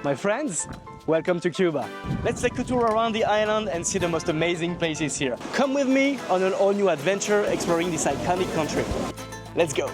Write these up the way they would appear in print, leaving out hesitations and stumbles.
My friends, welcome to Cuba. Let's take a tour around the island and see the most amazing places here. Come with me on an all-new adventure exploring this iconic country. Let's go!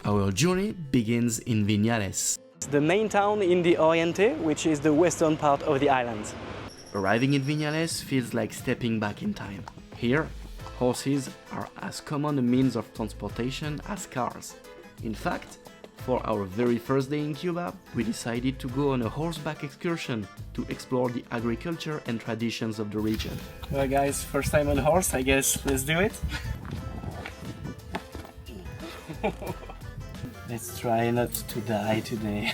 Our journey begins in Viñales. It's the main town in the Oriente, which is the western part of the island. Arriving in Viñales feels like stepping back in time. Here, horses are as common a means of transportation as cars. In fact, for our very first day in Cuba, we decided to go on a horseback excursion to explore the agriculture and traditions of the region. Well guys, first time on horse, I guess. Let's do it. Let's try not to die today.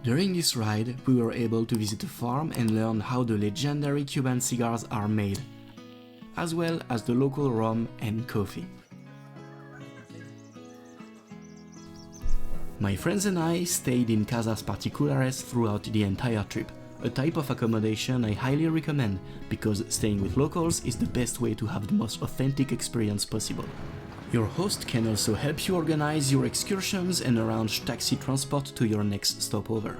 During this ride, we were able to visit a farm and learn how the legendary Cuban cigars are made, as well as the local rum and coffee. My friends and I stayed in casas particulares throughout the entire trip, a type of accommodation I highly recommend because staying with locals is the best way to have the most authentic experience possible. Your host can also help you organize your excursions and arrange taxi transport to your next stopover.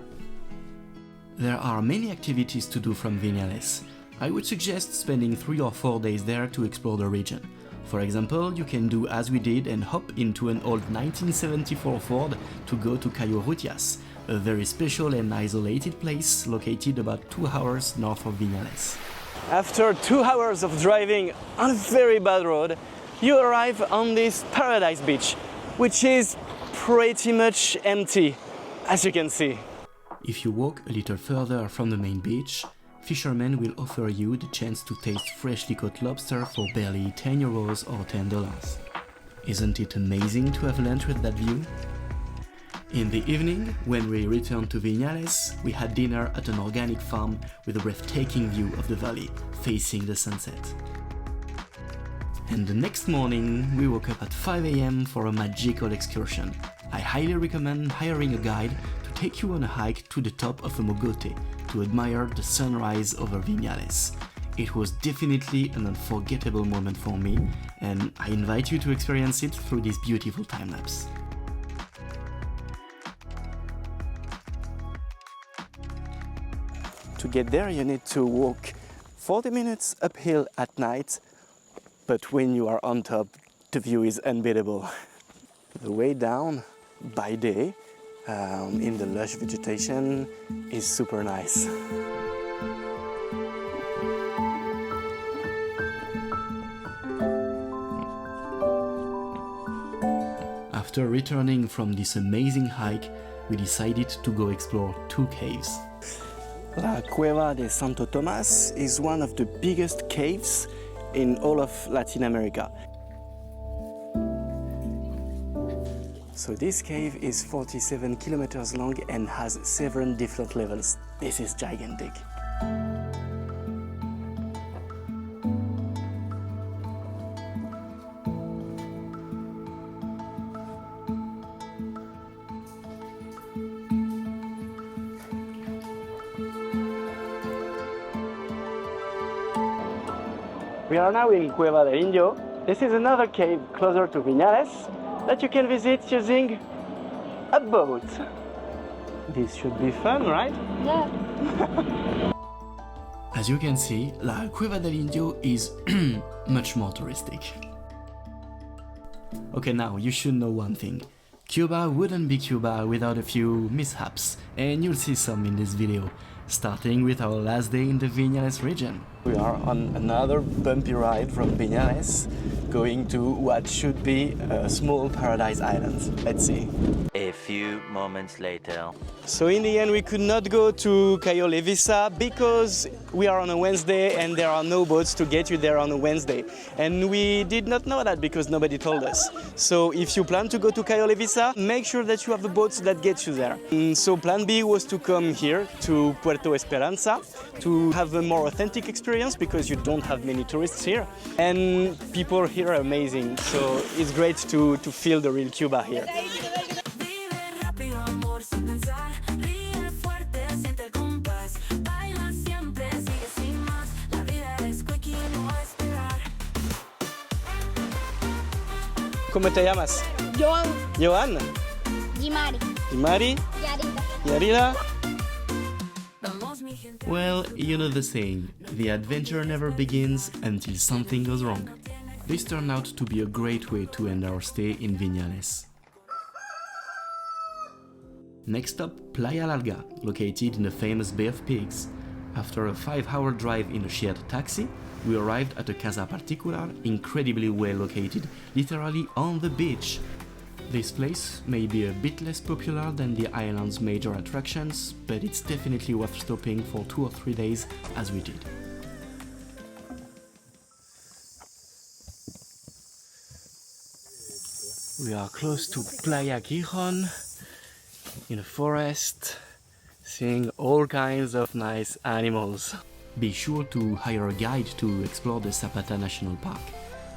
There are many activities to do from Viñales. I would suggest spending 3 or 4 days there to explore the region. For example, you can do as we did and hop into an old 1974 Ford to go to Cayo Rutias, a very special and isolated place located about 2 hours north of Viñales. After 2 hours of driving on a very bad road, you arrive on this paradise beach, which is pretty much empty, as you can see. If you walk a little further from the main beach, fishermen will offer you the chance to taste freshly caught lobster for barely 10 euros or $10. Isn't it amazing to have lunch with that view? In the evening, when we returned to Viñales, we had dinner at an organic farm with a breathtaking view of the valley, facing the sunset. And the next morning, we woke up at 5 AM for a magical excursion. I highly recommend hiring a guide to take you on a hike to the top of a mogote to admire the sunrise over Viñales. It was definitely an unforgettable moment for me, and I invite you to experience it through this beautiful time-lapse. To get there, you need to walk 40 minutes uphill at night, but when you are on top, the view is unbeatable. The way down, by day, in the lush vegetation, is super nice. After returning from this amazing hike, we decided to go explore 2 caves. La Cueva de Santo Tomas is one of the biggest caves in all of Latin America. So this cave is 47 kilometers long and has 7 different levels. This is gigantic. We are now in Cueva del Indio. This is another cave closer to Viñales that you can visit using a boat. This should be fun, right? Yeah. As you can see, La Cueva del Indio is much more touristic. Okay, now you should know one thing. Cuba wouldn't be Cuba without a few mishaps, and you'll see some in this video, starting with our last day in the Viñales region. We are on another bumpy ride from Viñales, going to what should be a small paradise island. Let's see. A few moments later. So in the end we could not go to Cayo Levisa because we are on a Wednesday and there are no boats to get you there on a Wednesday. And we did not know that because nobody told us. So if you plan to go to Cayo Levisa, make sure that you have the boats that get you there. So plan B was to come here to Puerto Esperanza to have a more authentic experience because you don't have many tourists here. And people here are amazing. So it's great to feel the real Cuba here. ¿Cómo te llamas? Joan, Joan, Gimari, Mari, Yarita. Yarila. Well, you know the saying, the adventure never begins until something goes wrong. This turned out to be a great way to end our stay in Viñales. Next up, Playa Larga, located in the famous Bay of Pigs. After a 5-hour drive in a shared taxi, we arrived at a casa particular, incredibly well located, literally on the beach. This place may be a bit less popular than the island's major attractions, but it's definitely worth stopping for 2 or 3 days as we did. We are close to Playa Gijon, in a forest, seeing all kinds of nice animals. Be sure to hire a guide to explore the Zapata National Park.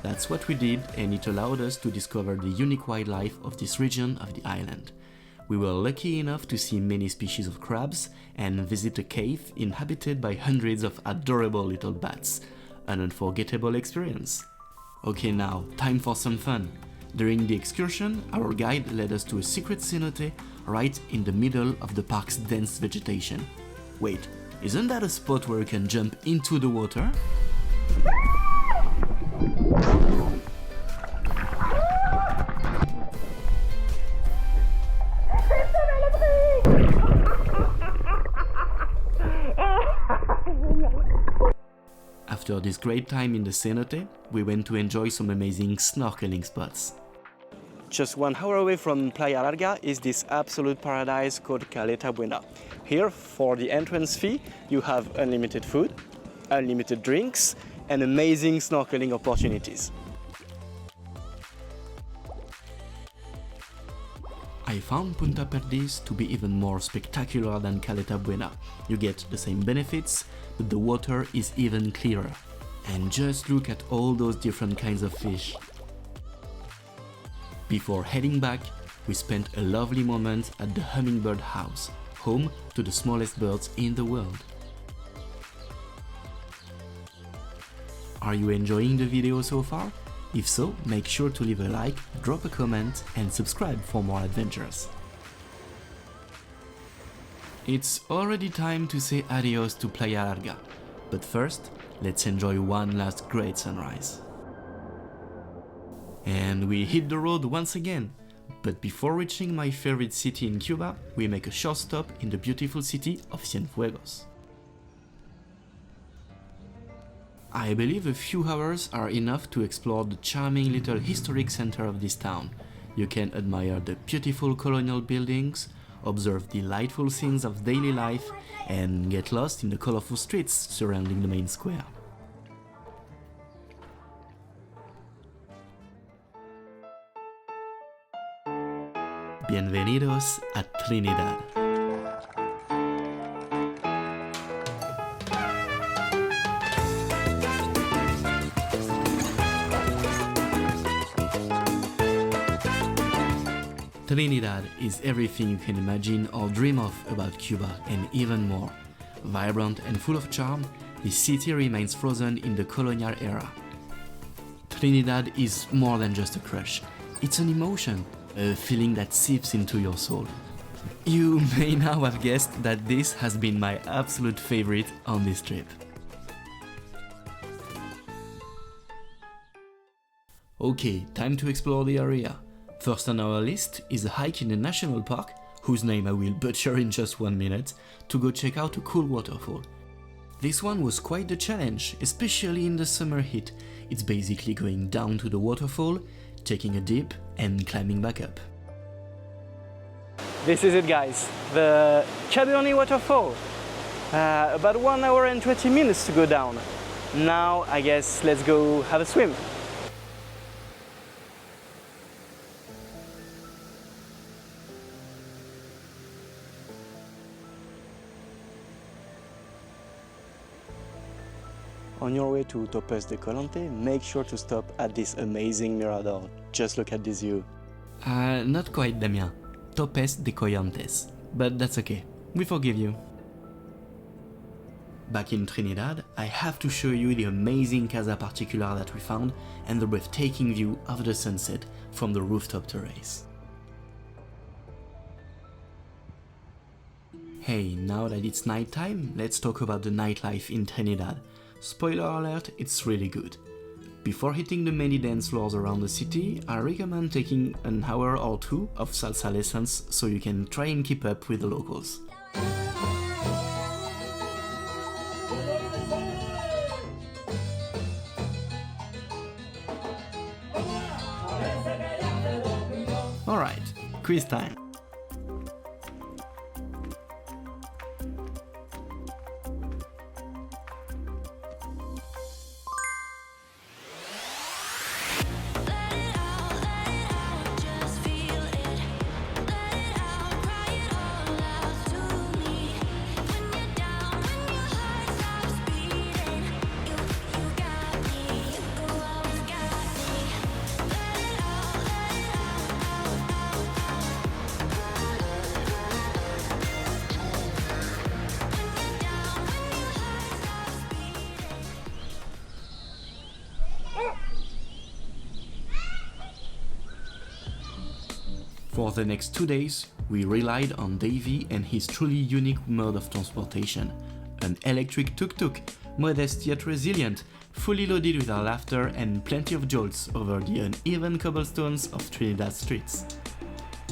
That's what we did, and it allowed us to discover the unique wildlife of this region of the island. We were lucky enough to see many species of crabs and visit a cave inhabited by hundreds of adorable little bats. An unforgettable experience. Okay, now, time for some fun. During the excursion, our guide led us to a secret cenote right in the middle of the park's dense vegetation. Wait, isn't that a spot where you can jump into the water? After this great time in the cenote, we went to enjoy some amazing snorkeling spots. Just 1 hour away from Playa Larga is this absolute paradise called Caleta Buena. Here, for the entrance fee, you have unlimited food, unlimited drinks, and amazing snorkeling opportunities. I found Punta Perdiz to be even more spectacular than Caleta Buena. You get the same benefits, but the water is even clearer. And just look at all those different kinds of fish. Before heading back, we spent a lovely moment at the Hummingbird House, home to the smallest birds in the world. Are you enjoying the video so far? If so, make sure to leave a like, drop a comment, and subscribe for more adventures. It's already time to say adios to Playa Larga, but first, let's enjoy one last great sunrise. And we hit the road once again, but before reaching my favorite city in Cuba, we make a short stop in the beautiful city of Cienfuegos. I believe a few hours are enough to explore the charming little historic center of this town. You can admire the beautiful colonial buildings, observe delightful scenes of daily life, and get lost in the colorful streets surrounding the main square. Bienvenidos a Trinidad. Trinidad is everything you can imagine or dream of about Cuba and even more. Vibrant and full of charm, this city remains frozen in the colonial era. Trinidad is more than just a crush. It's an emotion, a feeling that seeps into your soul. You may now have guessed that this has been my absolute favorite on this trip. Okay, time to explore the area. First on our list is a hike in a national park, whose name I will butcher in just 1 minute, to go check out a cool waterfall. This one was quite the challenge, especially in the summer heat. It's basically going down to the waterfall, taking a dip and climbing back up. This is it, guys, the Cabernet waterfall. About 1 hour and 20 minutes to go down. Now I guess let's go have a swim. On your way to Topes de Collante, make sure to stop at this amazing mirador. Just look at this view. Not quite, Damien. Topes de Collantes. But that's okay. We forgive you. Back in Trinidad, I have to show you the amazing Casa Particular that we found and the breathtaking view of the sunset from the rooftop terrace. Hey, now that it's nighttime, let's talk about the nightlife in Trinidad. Spoiler alert, it's really good. Before hitting the many dance floors around the city, I recommend taking an hour or two of salsa lessons so you can try and keep up with the locals. Alright, quiz time. For the next 2 days, we relied on Davy and his truly unique mode of transportation. An electric tuk-tuk, modest yet resilient, fully loaded with our laughter and plenty of jolts over the uneven cobblestones of Trinidad streets.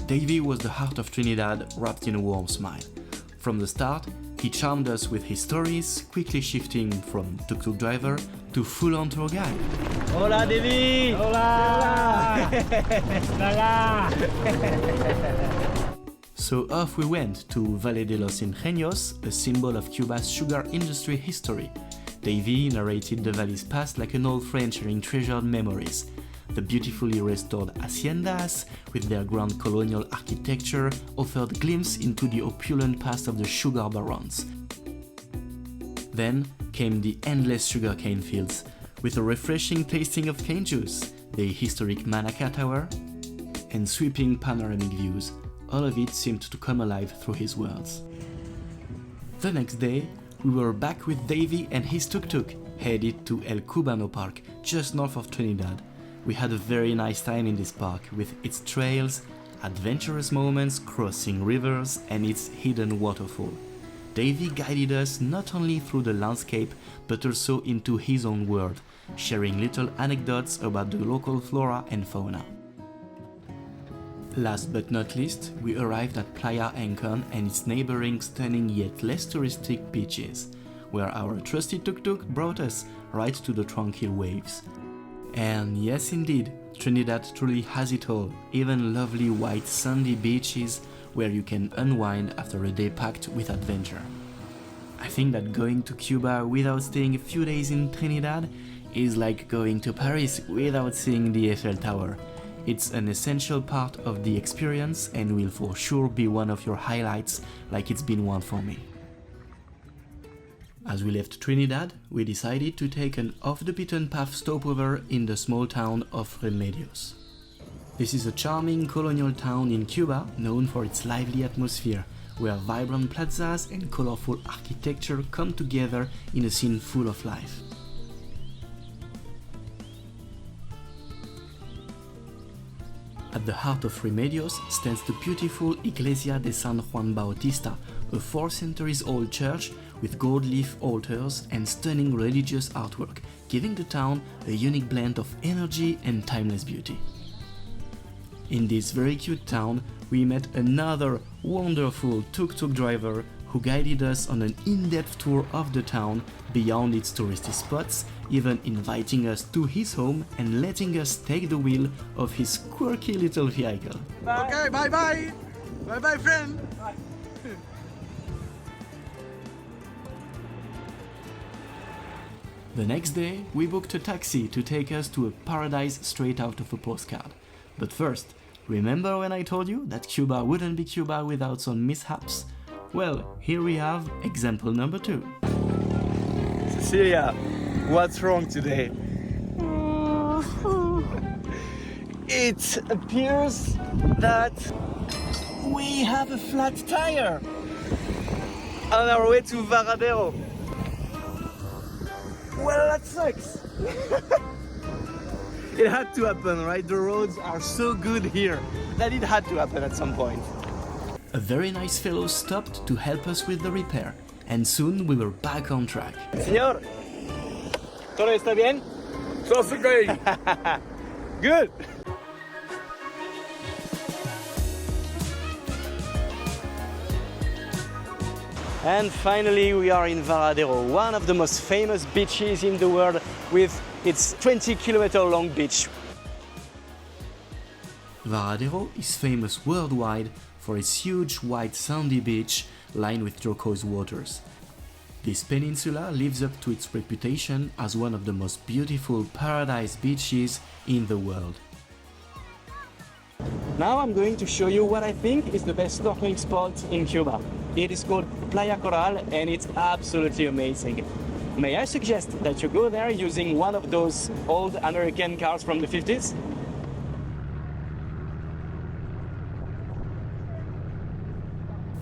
Davy was the heart of Trinidad wrapped in a warm smile. From the start, he charmed us with his stories, quickly shifting from tuk-tuk driver to full-on tour guide. Hola, Davy! Hola! Hola! So off we went to Valle de los Ingenios, a symbol of Cuba's sugar industry history. Davy narrated the valley's past like an old friend sharing treasured memories. The beautifully restored haciendas, with their grand colonial architecture, offered a glimpse into the opulent past of the sugar barons. Then came the endless sugarcane fields, with a refreshing tasting of cane juice, the historic Manaca Tower, and sweeping panoramic views. All of it seemed to come alive through his words. The next day, we were back with Davy and his tuk-tuk, headed to El Cubano Park, just north of Trinidad. We had a very nice time in this park, with its trails, adventurous moments crossing rivers, and its hidden waterfall. Davy guided us not only through the landscape, but also into his own world, sharing little anecdotes about the local flora and fauna. Last but not least, we arrived at Playa Ancon and its neighboring stunning yet less touristic beaches, where our trusty tuk-tuk brought us right to the tranquil waves. And yes indeed, Trinidad truly has it all, even lovely white sandy beaches where you can unwind after a day packed with adventure. I think that going to Cuba without staying a few days in Trinidad is like going to Paris without seeing the Eiffel Tower. It's an essential part of the experience and will for sure be one of your highlights, like it's been one for me. As we left Trinidad, we decided to take an off-the-beaten-path stopover in the small town of Remedios. This is a charming colonial town in Cuba known for its lively atmosphere, where vibrant plazas and colorful architecture come together in a scene full of life. At the heart of Remedios stands the beautiful Iglesia de San Juan Bautista, a 4 centuries-old church with gold leaf altars and stunning religious artwork, giving the town a unique blend of energy and timeless beauty. In this very cute town, we met another wonderful tuk-tuk driver who guided us on an in-depth tour of the town beyond its touristy spots, even inviting us to his home and letting us take the wheel of his quirky little vehicle. Okay, bye bye! Bye bye, friend! The next day, we booked a taxi to take us to a paradise straight out of a postcard. But first, remember when I told you that Cuba wouldn't be Cuba without some mishaps? Well, here we have example number 2. Cecilia, what's wrong today? It appears that we have a flat tire on our way to Varadero. Well, that sucks. It had to happen, right? The roads are so good here that it had to happen at some point. A very nice fellow stopped to help us with the repair, and soon we were back on track. Señor, ¿todo está bien? Sounds okay! Good. And finally we are in Varadero, one of the most famous beaches in the world with its 20-kilometer long beach. Varadero is famous worldwide for its huge white sandy beach lined with turquoise waters. This peninsula lives up to its reputation as one of the most beautiful paradise beaches in the world. Now I'm going to show you what I think is the best snorkeling spot in Cuba. It is called Playa Coral and it's absolutely amazing. May I suggest that you go there using one of those old American cars from the 50s?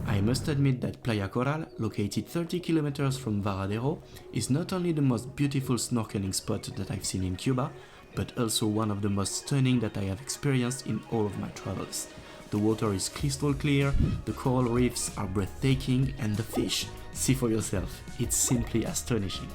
I must admit that Playa Coral, located 30 kilometers from Varadero, is not only the most beautiful snorkeling spot that I've seen in Cuba, but also one of the most stunning that I have experienced in all of my travels. The water is crystal clear, the coral reefs are breathtaking, and the fish, see for yourself, it's simply astonishing.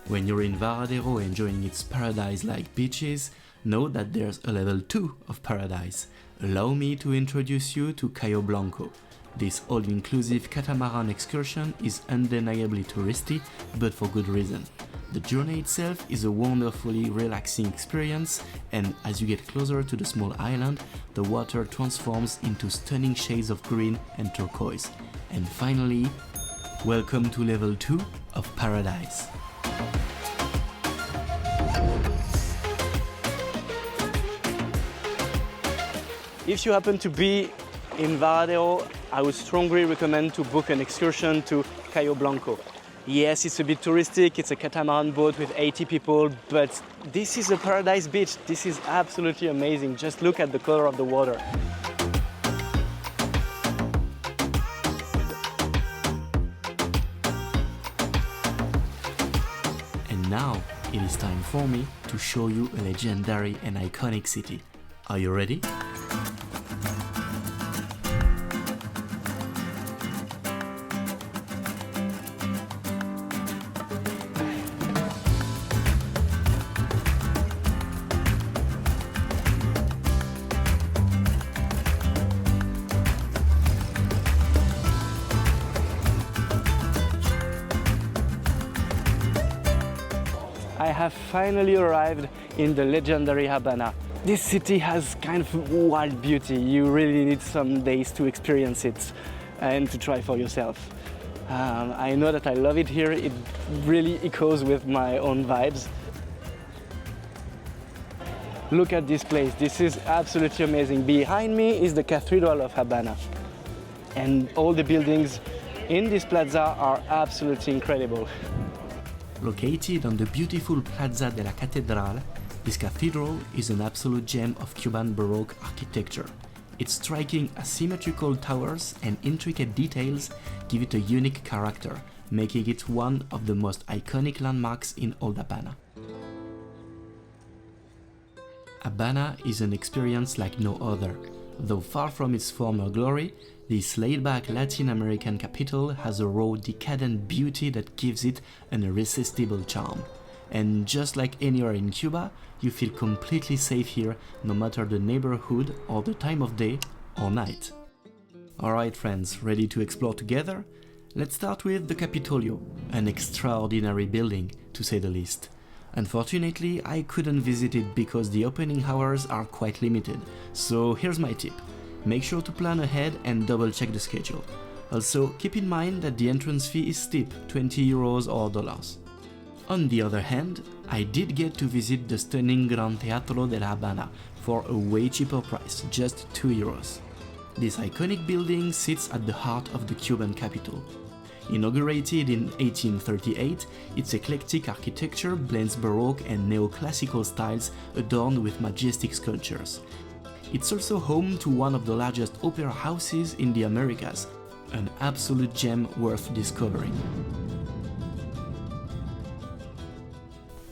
When you're in Varadero enjoying its paradise-like beaches, know that there's a level 2 of paradise. Allow me to introduce you to Cayo Blanco. This all-inclusive catamaran excursion is undeniably touristy, but for good reason. The journey itself is a wonderfully relaxing experience, and as you get closer to the small island, the water transforms into stunning shades of green and turquoise. And finally, welcome to level 2 of paradise. If you happen to be in Varadero, I would strongly recommend to book an excursion to Cayo Blanco. Yes, it's a bit touristic, it's a catamaran boat with 80 people, but this is a paradise beach. This is absolutely amazing. Just look at the color of the water. And now, it is time for me to show you a legendary and iconic city. Are you ready? I have finally arrived in the legendary Habana. This city has kind of wild beauty. You really need some days to experience it and to try for yourself. I know that I love it here. It really echoes with my own vibes. Look at this place. This is absolutely amazing. Behind me is the Cathedral of Habana. And all the buildings in this plaza are absolutely incredible. Located on the beautiful Plaza de la Catedral, this cathedral is an absolute gem of Cuban Baroque architecture. Its striking asymmetrical towers and intricate details give it a unique character, making it one of the most iconic landmarks in all Habana. Habana is an experience like no other. Though far from its former glory, This laid-back Latin American capital has a raw, decadent beauty that gives it an irresistible charm. And just like anywhere in Cuba, you feel completely safe here, no matter the neighborhood or the time of day or night. Alright friends, ready to explore together? Let's start with the Capitolio, an extraordinary building, to say the least. Unfortunately, I couldn't visit it because the opening hours are quite limited, so here's my tip. Make sure to plan ahead and double check the schedule. Also, keep in mind that the entrance fee is steep, 20 euros or dollars. On the other hand, I did get to visit the stunning Gran Teatro de la Habana for a way cheaper price, just 2 euros. This iconic building sits at the heart of the Cuban capital. Inaugurated in 1838, its eclectic architecture blends Baroque and neoclassical styles adorned with majestic sculptures. It's also home to one of the largest opera houses in the Americas, an absolute gem worth discovering.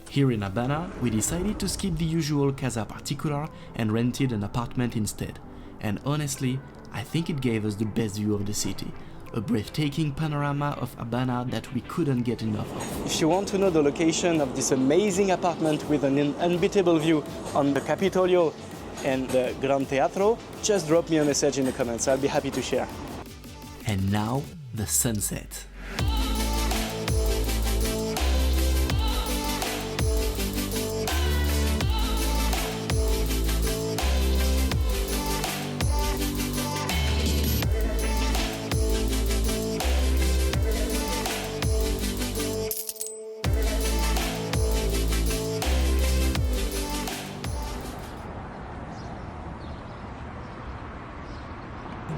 Here in Habana, we decided to skip the usual Casa Particular and rented an apartment instead. And honestly, I think it gave us the best view of the city. A breathtaking panorama of Habana that we couldn't get enough of. If you want to know the location of this amazing apartment with an unbeatable view on the Capitolio and the Gran Teatro, just drop me a message in the comments. I'll be happy to share. And now, the sunset.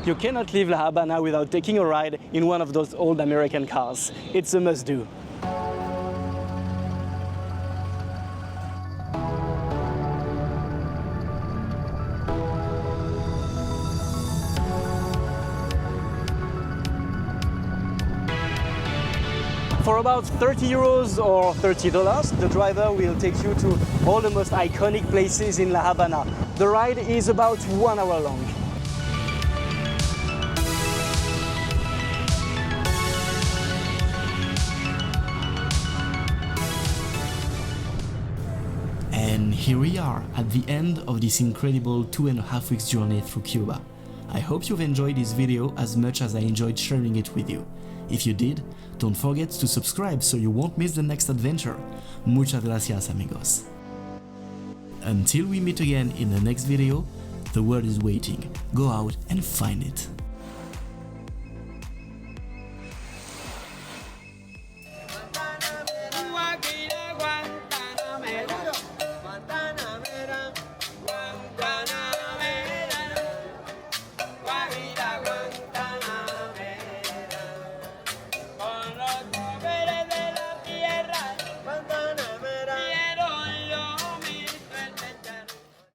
You cannot leave La Habana without taking a ride in one of those old American cars. It's a must-do. For about 30 euros or $30, the driver will take you to all the most iconic places in La Habana. The ride is about 1 hour long. And here we are at the end of this incredible 2.5 weeks journey through Cuba. I hope you've enjoyed this video as much as I enjoyed sharing it with you. If you did, don't forget to subscribe so you won't miss the next adventure. Muchas gracias, amigos. Until we meet again in the next video, the world is waiting. Go out and find it.